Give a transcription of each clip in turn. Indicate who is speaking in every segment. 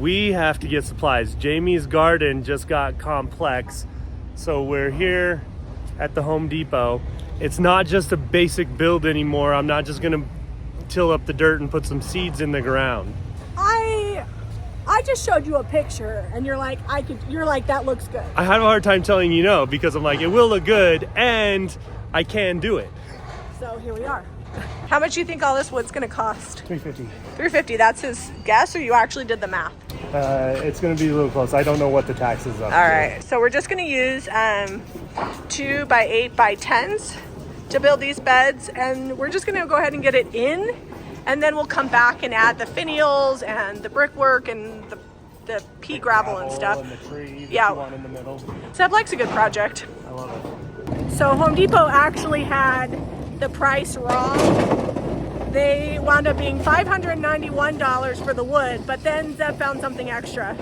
Speaker 1: We have to get supplies. Jamie's garden just got complex, so we're here at the Home Depot. It's not just a basic build anymore. I'm not just gonna till up the dirt and put some seeds in the ground.
Speaker 2: I just showed you a picture and you're like, that looks good.
Speaker 1: I have a hard time telling you no, because I'm like, it will look good and I can do it.
Speaker 2: So here we are. How much do you think all this wood's gonna cost?
Speaker 1: $350.
Speaker 2: $350, that's his guess, or you actually did the math?
Speaker 1: It's gonna be a little close. I don't know what the taxes are.
Speaker 2: All right, so we're just gonna use 2 by 8 by 10s to build these beds, and we're just gonna go ahead and get it in, and then we'll come back and add the finials and the brickwork and the pea gravel and stuff.
Speaker 1: And the tree that
Speaker 2: yeah.
Speaker 1: you want in the middle.
Speaker 2: Seb likes a good project.
Speaker 1: I love it.
Speaker 2: So Home Depot actually had the price wrong. They wound up being $591 for the wood, but then Zeb found something extra.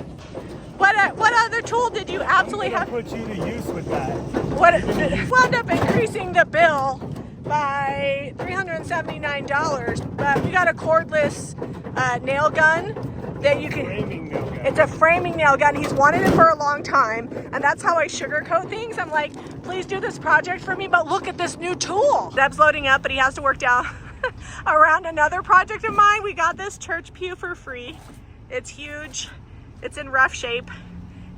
Speaker 2: What other tool did you absolutely have?
Speaker 1: Put you to use with that.
Speaker 2: What wound up increasing the bill by $379, but we got a cordless nail gun that you can.
Speaker 1: Framing nail gun.
Speaker 2: It's a framing nail gun. He's wanted it for a long time, and that's how I sugarcoat things. I'm like, please do this project for me, but look at this new tool. Zeb's loading up, but he has to work down around another project of mine. We got this church pew for free. It's huge. It's in rough shape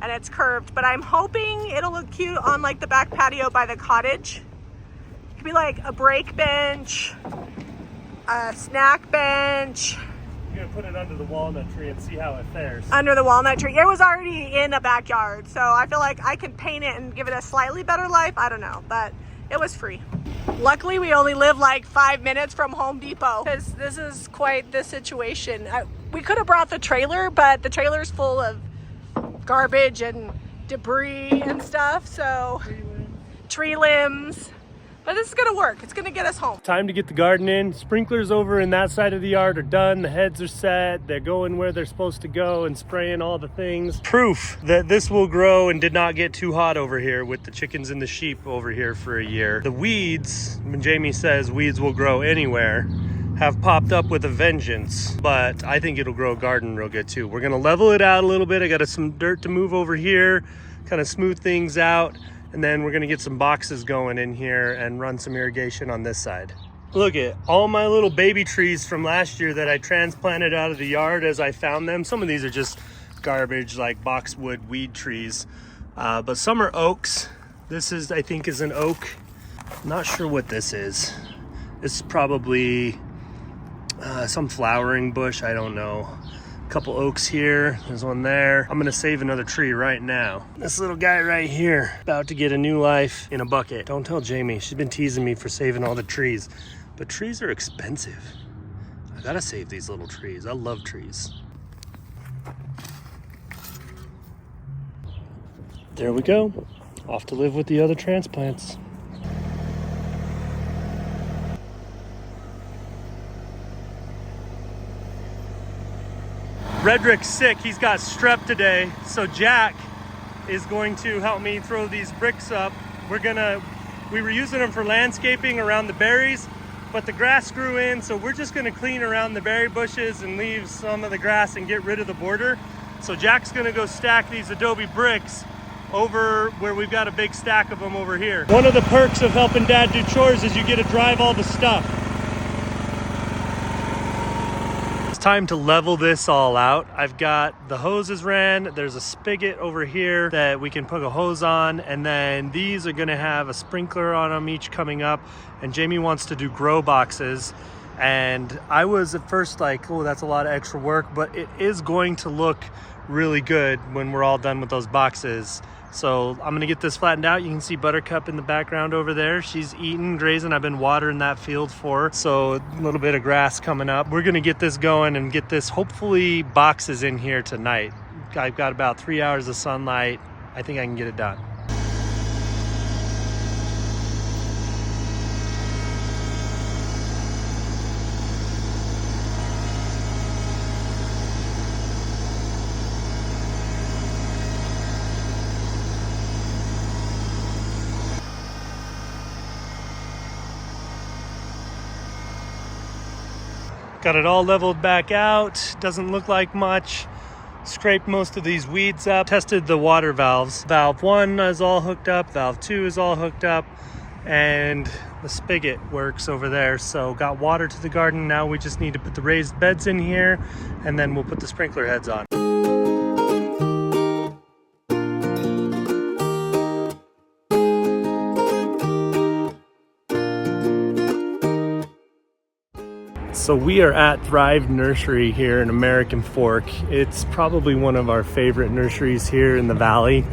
Speaker 2: and it's curved, but I'm hoping it'll look cute on like the back patio by the cottage. It could be like a break bench, a snack bench.
Speaker 1: You're gonna put it under the walnut tree and see how it fares.
Speaker 2: Under the walnut tree. It was already in a backyard, so I feel like I could paint it and give it a slightly better life. I don't know, but it was free. Luckily, we only live like 5 minutes from Home Depot, because this is quite the situation. We could have brought the trailer, but the trailer's full of garbage and debris and stuff, so tree limbs. But this is gonna work. It's gonna get us home.
Speaker 1: Time to get the garden in. Sprinklers over in that side of the yard are done. The heads are set. They're going where they're supposed to go and spraying all the things. Proof that this will grow and did not get too hot over here with the chickens and the sheep over here for a year. The weeds, when Jamie says weeds will grow anywhere, have popped up with a vengeance, but I think it'll grow a garden real good too. We're gonna level it out a little bit. I got some dirt to move over here, kind of smooth things out. And then we're gonna get some boxes going in here and run some irrigation on this side. Look at all my little baby trees from last year that I transplanted out of the yard as I found them. Some of these are just garbage, like boxwood weed trees, but some are oaks. This is, I think, is an oak. I'm not sure what this is. This is probably some flowering bush, I don't know. Couple oaks here, there's one there. I'm gonna save another tree right now. This little guy right here, about to get a new life in a bucket. Don't tell Jamie, she's been teasing me for saving all the trees, but trees are expensive. I gotta save these little trees. I love trees. There we go, off to live with the other transplants. Redrick's sick, he's got strep today, so Jack is going to help me throw these bricks up. We were using them for landscaping around the berries, but the grass grew in, so we're just gonna clean around the berry bushes and leave some of the grass and get rid of the border. So Jack's gonna go stack these adobe bricks over where we've got a big stack of them over here. One of the perks of helping Dad do chores is you get to drive all the stuff. Time to level this all out. I've got the hoses ran. There's a spigot over here that we can put a hose on, and then these are gonna have a sprinkler on them each coming up, and Jamie wants to do grow boxes. And I was at first like, oh, that's a lot of extra work, but it is going to look really good when we're all done with those boxes. So I'm gonna get this flattened out. You can see Buttercup in the background over there. She's eating, grazing. I've been watering that field for her. So a little bit of grass coming up. We're gonna get this going and get this, hopefully, boxes in here tonight. I've got about 3 hours of sunlight. I think I can get it done. Got it all leveled back out. Doesn't look like much. Scraped most of these weeds up, tested the water valves. Valve 1 is all hooked up, valve 2 is all hooked up, and the spigot works over there. So got water to the garden. Now we just need to put the raised beds in here, and then we'll put the sprinkler heads on. So we are at Thrive Nursery here in American Fork. It's probably one of our favorite nurseries here in the valley.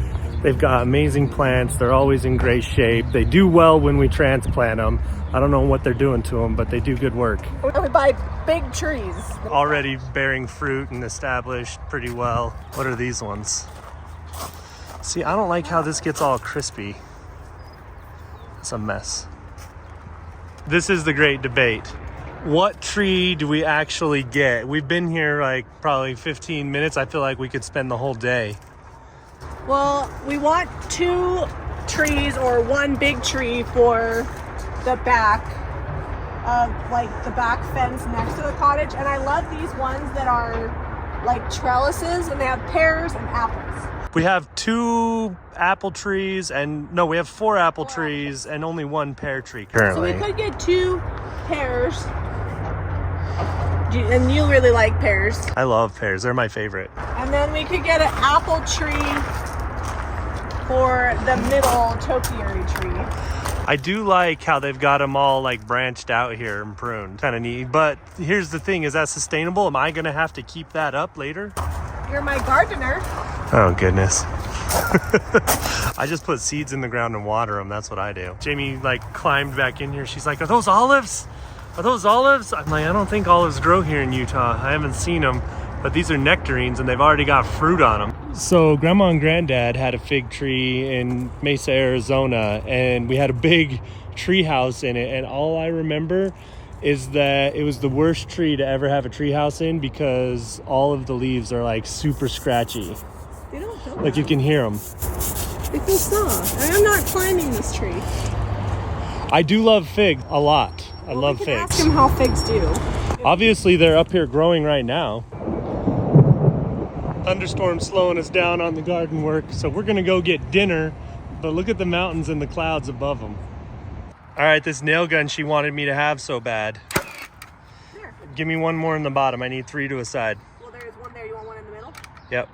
Speaker 1: They've got amazing plants. They're always in great shape. They do well when we transplant them. I don't know what they're doing to them, but they do good work.
Speaker 2: We buy big trees.
Speaker 1: Already bearing fruit and established pretty well. What are these ones? See, I don't like how this gets all crispy. It's a mess. This is the great debate. What tree do we actually get? We've been here like probably 15 minutes. I feel like we could spend the whole day.
Speaker 2: Well, we want 2 trees or 1 big tree for the back of like the back fence next to the cottage. And I love these ones that are like trellises and they have pears and apples.
Speaker 1: We have 2 apple trees and no, we have 4 apple trees and only 1 pear tree currently.
Speaker 2: So we could get 2 pears. And you really like pears.
Speaker 1: I love pears. They're my favorite.
Speaker 2: And then we could get an apple tree for the middle topiary tree.
Speaker 1: I do like how they've got them all like branched out here and pruned. Kind of neat. But here's the thing, is that sustainable? Am I gonna have to keep that up later?
Speaker 2: You're my gardener.
Speaker 1: Oh goodness. I just put seeds in the ground and water them. That's what I do. Jamie like climbed back in here. She's like, are those olives? Are those olives? I'm like, I don't think olives grow here in Utah. I haven't seen them, but these are nectarines and they've already got fruit on them. So Grandma and Granddad had a fig tree in Mesa, Arizona, and we had a big tree house in it. And all I remember is that it was the worst tree to ever have a tree house in because all of the leaves are like super scratchy.
Speaker 2: They don't feel
Speaker 1: Like you can hear them.
Speaker 2: They feel soft. I'm not climbing this tree.
Speaker 1: I do love fig a lot. I love figs.
Speaker 2: Ask him how figs do.
Speaker 1: Obviously, they're up here growing right now. Thunderstorm slowing us down on the garden work, so we're gonna go get dinner, but look at the mountains and the clouds above them. All right, this nail gun she wanted me to have so bad.
Speaker 2: Here.
Speaker 1: Give me 1 more in the bottom. I need 3 to a side.
Speaker 2: Well, there's 1 there. You want 1 in the middle?
Speaker 1: Yep.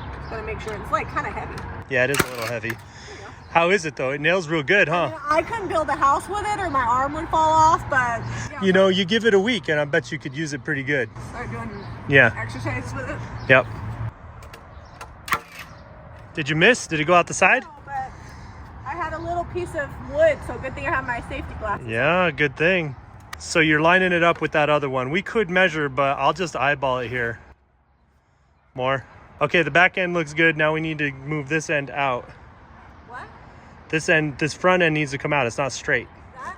Speaker 2: Just gotta make sure it's like kind of heavy.
Speaker 1: Yeah, it is a little heavy. How is it though? It nails real good, huh?
Speaker 2: I couldn't build a house with it or my arm would fall off, but yeah.
Speaker 1: You know, you give it a week and I bet you could use it pretty good.
Speaker 2: Start doing exercise with it.
Speaker 1: Yep. Did you miss? Did it go out the side?
Speaker 2: No, but I had a little piece of wood, so good thing I have my safety glasses.
Speaker 1: Yeah, good thing. So you're lining it up with that other one. We could measure, but I'll just eyeball it here. More. Okay, the back end looks good. Now we need to move this end out. This front end needs to come out. It's not straight.
Speaker 2: That?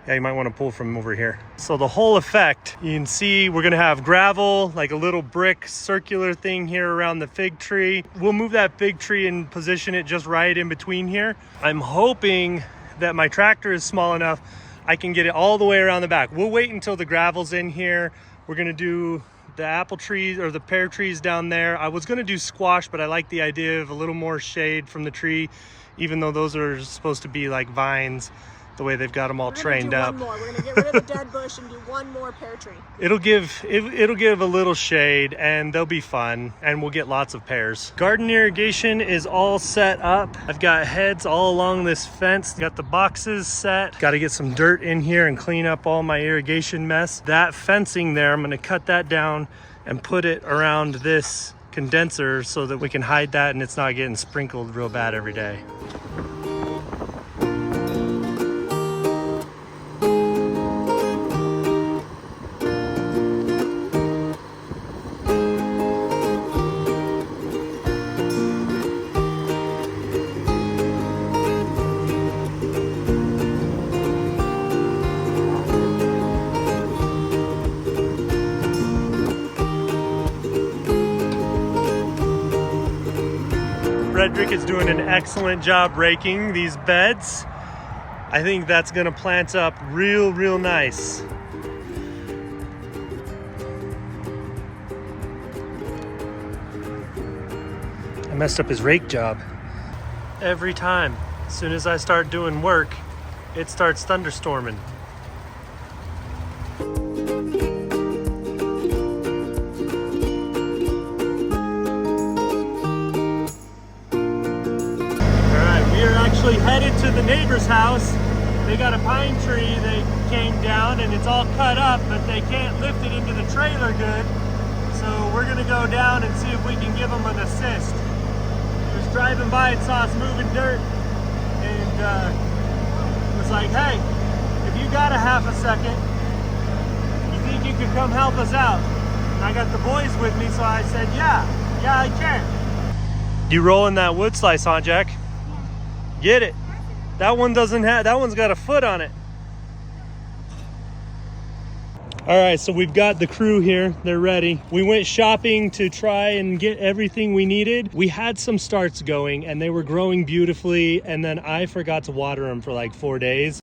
Speaker 1: Yeah, you might want to pull from over here. So the whole effect, you can see we're gonna have gravel, like a little brick circular thing here around the fig tree. We'll move that fig tree and position it just right in between here. I'm hoping that my tractor is small enough I can get it all the way around the back. We'll wait until the gravel's in here. We're gonna do the apple trees or the pear trees down there. I was gonna do squash, but I like the idea of a little more shade from the tree, even though those are supposed to be like vines, the way they've got them all trained up.
Speaker 2: We're gonna get rid of the dead bush and do 1 more pear tree.
Speaker 1: It'll give a little shade and they'll be fun and we'll get lots of pears. Garden irrigation is all set up. I've got heads all along this fence. Got the boxes set. Got to get some dirt in here and clean up all my irrigation mess. That fencing there, I'm gonna cut that down and put it around this condenser so that we can hide that and it's not getting sprinkled real bad every day. Frederick is doing an excellent job raking these beds. I think that's gonna plant up real nice. messed up his rake job. Every time, as soon as I start doing work, it starts thunderstorming. Actually headed to the neighbor's house. They got a pine tree that came down and it's all cut up, but they can't lift it into the trailer good. So we're gonna go down and see if we can give them an assist. He was driving by and saw us moving dirt and was like, hey, if you got a half a second, you think you could come help us out? And I got the boys with me, so I said, yeah, I can. You rolling that wood slice, huh, Jack? Get it. That one doesn't have, that one's got a foot on it. All right, so we've got the crew here. They're ready. We went shopping to try and get everything we needed. We had some starts going and they were growing beautifully. And then I forgot to water them for like 4 days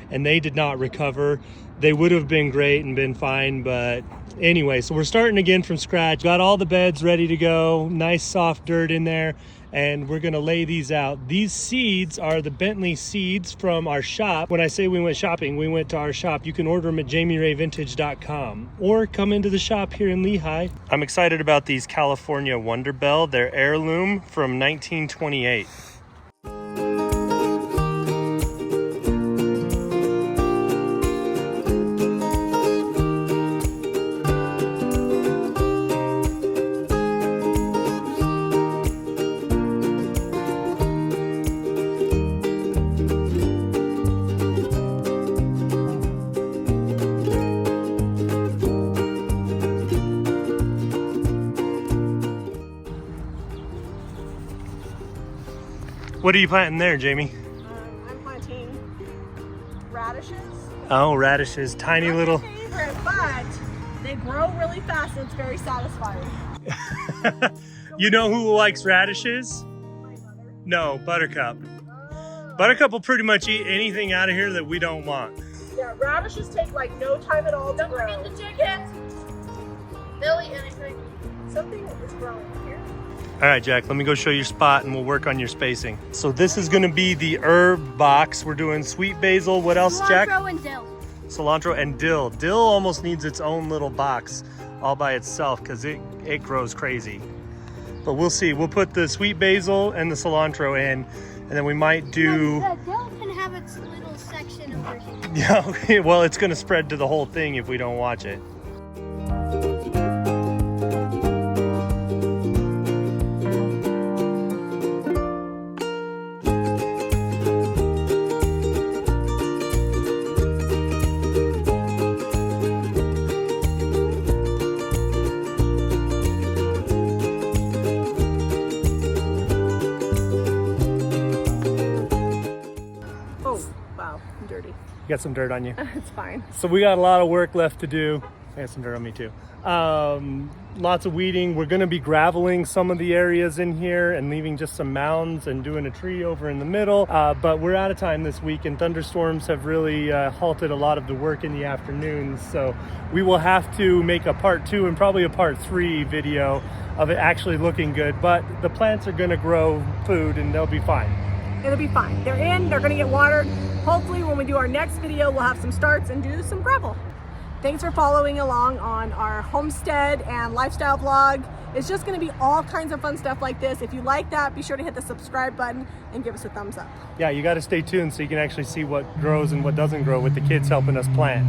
Speaker 1: and they did not recover. They would have been great and been fine, but anyway, so we're starting again from scratch. Got all the beds ready to go. Nice soft dirt in there. And we're gonna lay these out. These seeds are the Bentley seeds from our shop. When I say we went shopping, we went to our shop. You can order them at JamieRayVintage.com or come into the shop here in Lehigh. I'm excited about these California Wonder Bell. They're heirloom from 1928. What are you planting there, Jamie?
Speaker 2: I'm planting radishes.
Speaker 1: Oh, radishes, tiny
Speaker 2: Not
Speaker 1: little.
Speaker 2: my favorite, but they grow really fast and it's very satisfying.
Speaker 1: You know who likes radishes?
Speaker 2: My mother.
Speaker 1: No, Buttercup. Buttercup will pretty much eat anything out of here that we don't want.
Speaker 2: Yeah, radishes take like no time at all to grow.
Speaker 3: Don't forget the chickens. They'll eat anything.
Speaker 2: Something is growing here.
Speaker 1: All right, Jack, let me go show you your spot and we'll work on your spacing. So this is gonna be the herb box. We're doing sweet basil. What else, Jack?
Speaker 3: Cilantro and dill.
Speaker 1: Cilantro and dill. Dill almost needs its own little box all by itself because it grows crazy. But we'll see. We'll put the sweet basil and the cilantro in, and then we might do...
Speaker 3: The dill can have its little section over here.
Speaker 1: Yeah, okay, well, it's gonna spread to the whole thing if we don't watch it. You got some dirt on you.
Speaker 2: It's fine.
Speaker 1: So we got a lot of work left to do. I got some dirt on me too. Lots of weeding. We're gonna be graveling some of the areas in here and leaving just some mounds and doing a tree over in the middle. But we're out of time this week and thunderstorms have really halted a lot of the work in the afternoons. So we will have to make a part 2 and probably a part 3 video of it actually looking good. But the plants are gonna grow food and they'll be fine.
Speaker 2: It'll be fine. They're in, they're gonna get watered. Hopefully when we do our next video, we'll have some starts and do some gravel. Thanks for following along on our homestead and lifestyle vlog. It's just gonna be all kinds of fun stuff like this. If you like that, be sure to hit the subscribe button and give us a thumbs up.
Speaker 1: Yeah, you gotta stay tuned so you can actually see what grows and what doesn't grow with the kids helping us plant.